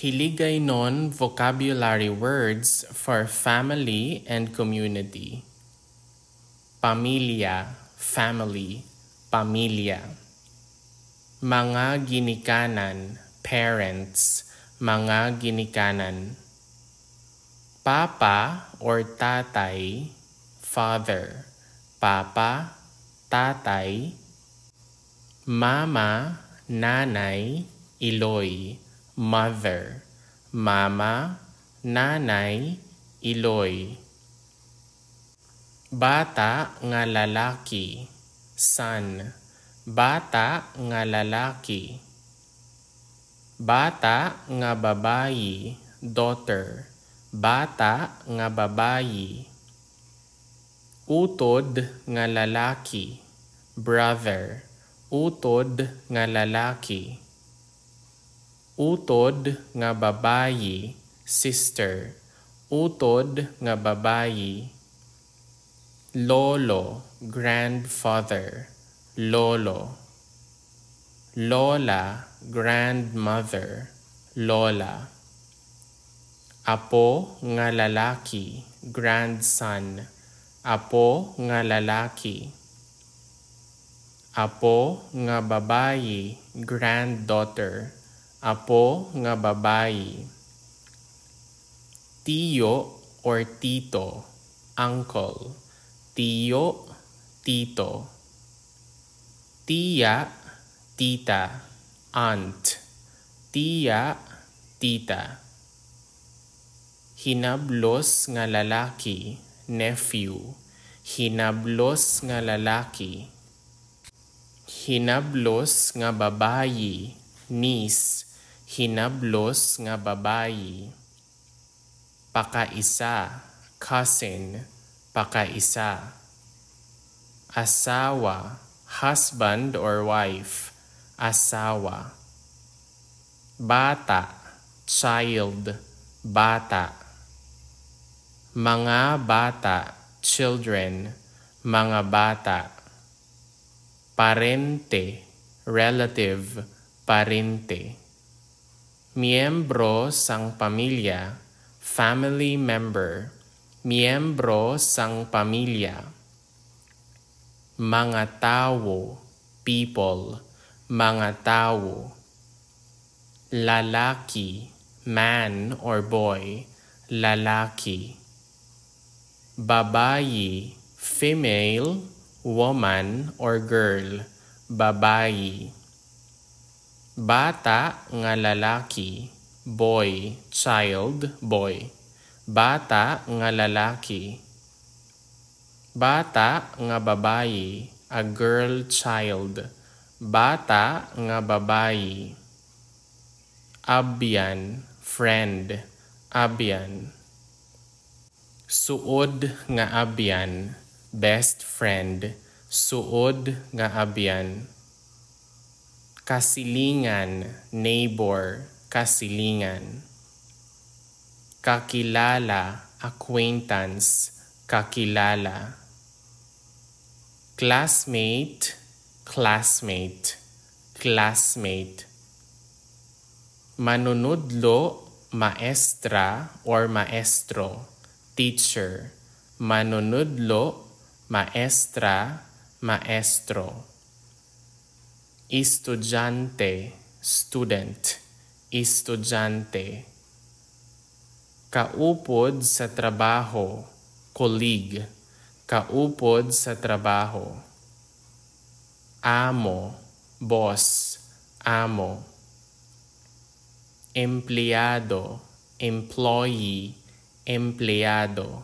Hiligay non-vocabulary words for family and community. Pamilya, family, pamilya. Mga ginikanan, parents, mga ginikanan. Papa or tatay, father, papa, tatay. Mama, nanay, iloy, mother, mama, nanay, iloy. Bata nga lalaki, son, bata nga lalaki. Bata nga babayi, daughter, bata nga babayi. Utod nga lalaki, brother, utod nga lalaki. Utod nga babayi, sister, utod nga babayi. Lolo, grandfather, lolo. Lola, grandmother, lola. Apo nga lalaki, grandson, apo nga lalaki. Apo nga babayi, granddaughter, apo nga babayi. Tiyo or tito, uncle, tiyo, tito. Tiya, tita, aunt, tiya, tita. Hinablos nga lalaki, nephew, hinablos nga lalaki. Hinablos nga babayi, niece, hinablos nga babayi. Pakaisa, cousin, pakaisa. Asawa, husband or wife, asawa. Bata, child, bata. Mga bata, children, mga bata. Parente, relative, parente. Miyembro sang pamilya, family member. Miyembro sang pamilya. Mga tao, people, mga tao. Lalaki, man or boy, lalaki. Babayi, female, woman or girl, babayi. Bata nga lalaki, boy, child, boy. Bata nga lalaki. Bata nga babayi, a girl child. Bata nga babayi. Abyan, friend, abyan. Suod nga abyan, best friend, suod nga abyan. Kasilingan, neighbor, kasilingan. Kakilala, acquaintance, kakilala. Classmate, classmate, classmate. Manunudlo, maestra or maestro, teacher. Manunudlo, maestra, maestro. Estudyante, student, estudyante. Kaupod sa trabaho, colleague, kaupod sa trabaho. Amo, boss, amo. Empleyado, employee, empleyado.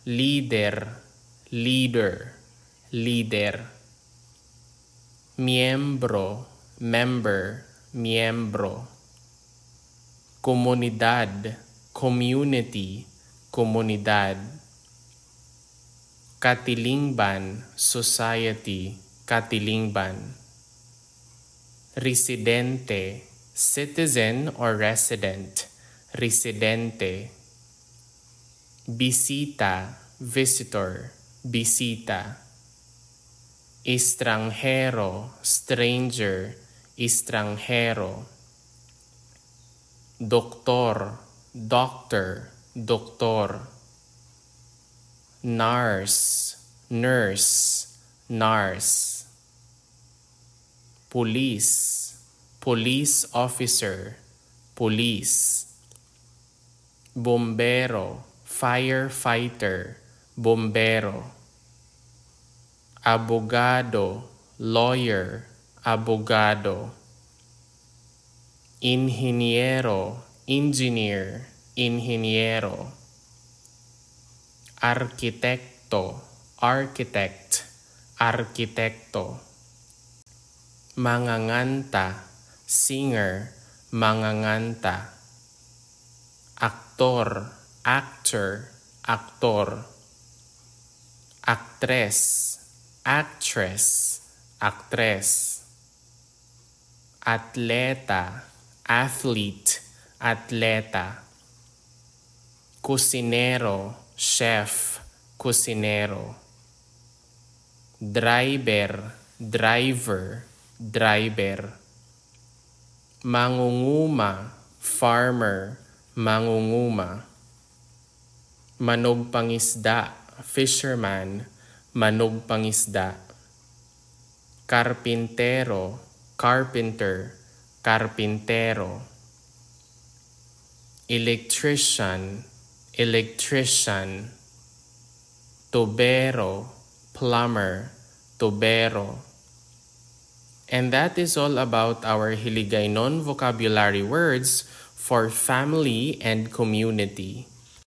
Leader, leader, leader. Miyembro, member, miyembro. Komunidad, community, komunidad. Katilingban, society, katilingban. Residente, citizen or resident, residente. Bisita, visitor, bisita. Estranjero, stranger, estranjero. doktor, doctor, doktor. Nurse, nurse, nurse. Police, police officer, police. Bombero, firefighter, bombero. Abogado, lawyer, abogado. Ingeniero, engineer, ingeniero. Arkitekto, architect, arkitekto. Manganganta, singer, manganganta. Aktor, actor, aktor. Actress, actress, actress. Atleta, athlete, atleta. Kusinero, chef, kusinero. Driver, driver, driver. Mangunguma, farmer, mangunguma. Manogpangisda, fisherman, manogpangisda. Karpintero, carpenter, karpintero. Electrician, electrician. Tubero, plumber, tubero. And that is all about our Hiligaynon vocabulary words for family and community.